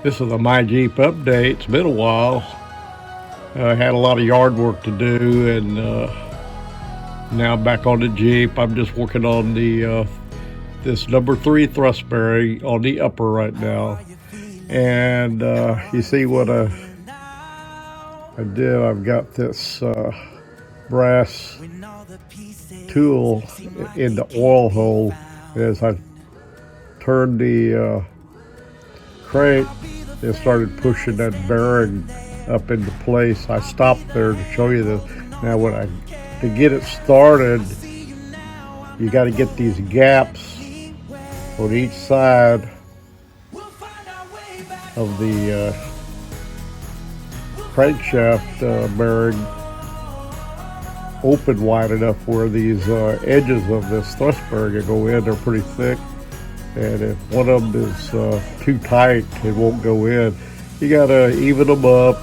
This is a My Jeep update. It's been a while. I had a lot of yard work to do, and now I'm back on the Jeep. I'm just working on the this number 3 thrust bearing on the upper right now. And you see what I did? I've got this brass tool in the oil hole. As I turned the crank, it started pushing that bearing up into place. I stopped there to show you this. Now, to get it started, you got to get these gaps on each side of the crankshaft bearing open wide enough where these edges of this thrust bearing can go in. They're pretty thick, and if one of them is too tight, it won't go in. You got to even them up.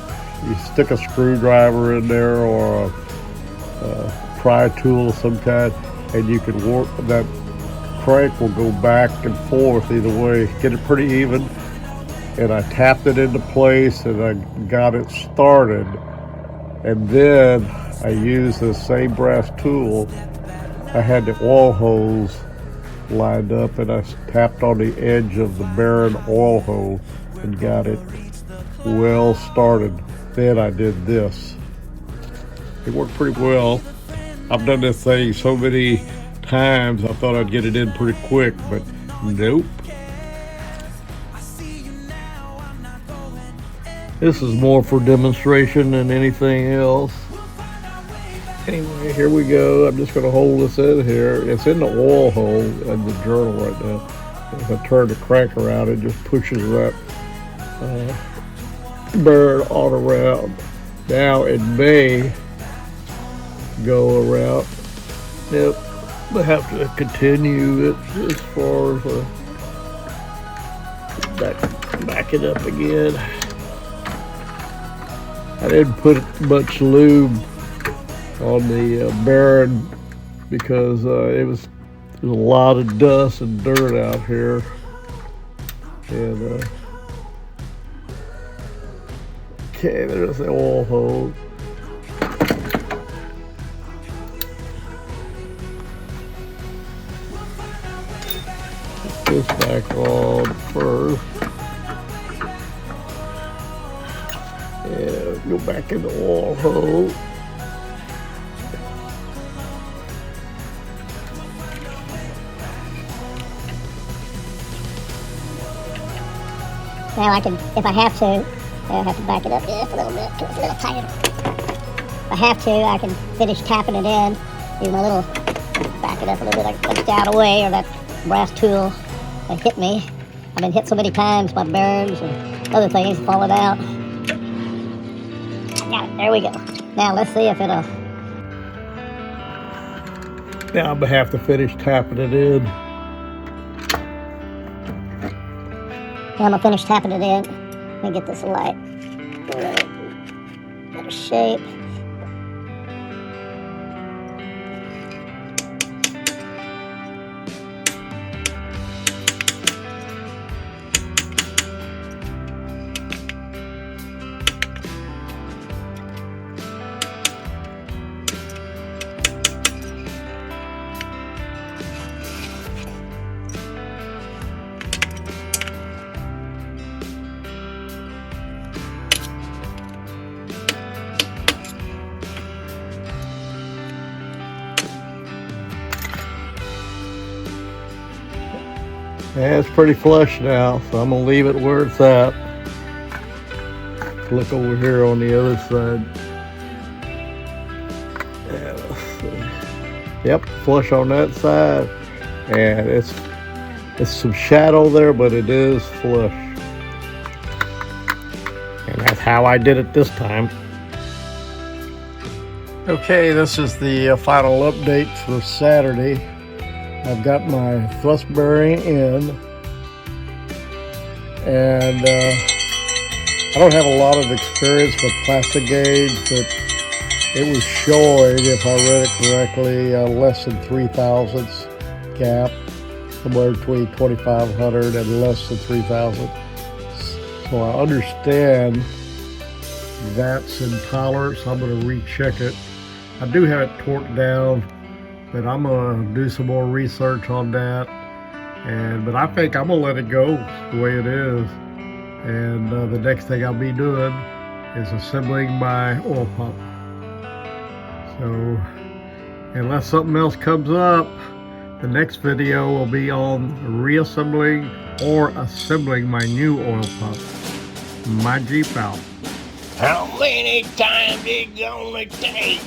You stick a screwdriver in there or a pry tool of some kind, and you can work. That crank will go back and forth either way. Get it pretty even. And I tapped it into place, and I got it started. And then I used the same brass tool. I had the oil hose lined up, and I tapped on the edge of the bearing oil hose and got it well started. Then I did this. It worked pretty well. I've done this thing so many times, I thought I'd get it in pretty quick, but nope. This is more for demonstration than anything else. Anyway, here we go. I'm just going to hold this in here. It's in the oil hole in the journal right now. If I turn the crank around, it just pushes that bearing on around. Now it may go around. Yep, I have to continue it as far as back it up again. I didn't put much lube on the bearing because there's a lot of dust and dirt out here, and okay, there's the oil hole. Put this back on first. And go back in the oil hole. Now I can, if I have to back it up just a little bit because it's a little tighter. If I have to, I can finish tapping it in. Use my little, back it up a little bit. I can stay out of the way, or that brass tool that hit me. I've been hit so many times by bearings and other things falling out. Got it, there we go. Now let's see if it'll. Now I'm gonna have to finish tapping it in. Now I'm gonna finish tapping it in. Let me get this light. Better shape. Yeah, it's pretty flush now, so I'm gonna leave it where it's at. Look over here on the other side. Yeah, let's see. Yep, flush on that side, and it's some shadow there, but it is flush. And that's how I did it this time. Okay, this is the final update for Saturday. I've got my thrust bearing in, and I don't have a lot of experience with plastic gauge, but it was showing, if I read it correctly, less than 3 thousandths gap, somewhere between 2,500 and less than 3,000. So I understand that's in tolerance. I'm going to recheck it. I do have it torqued down, but I'm going to do some more research on that. But I think I'm going to let it go the way it is. And the next thing I'll be doing is assembling my oil pump. So unless something else comes up, the next video will be on reassembling or assembling my new oil pump. My Jeep out. How many times it gonna take?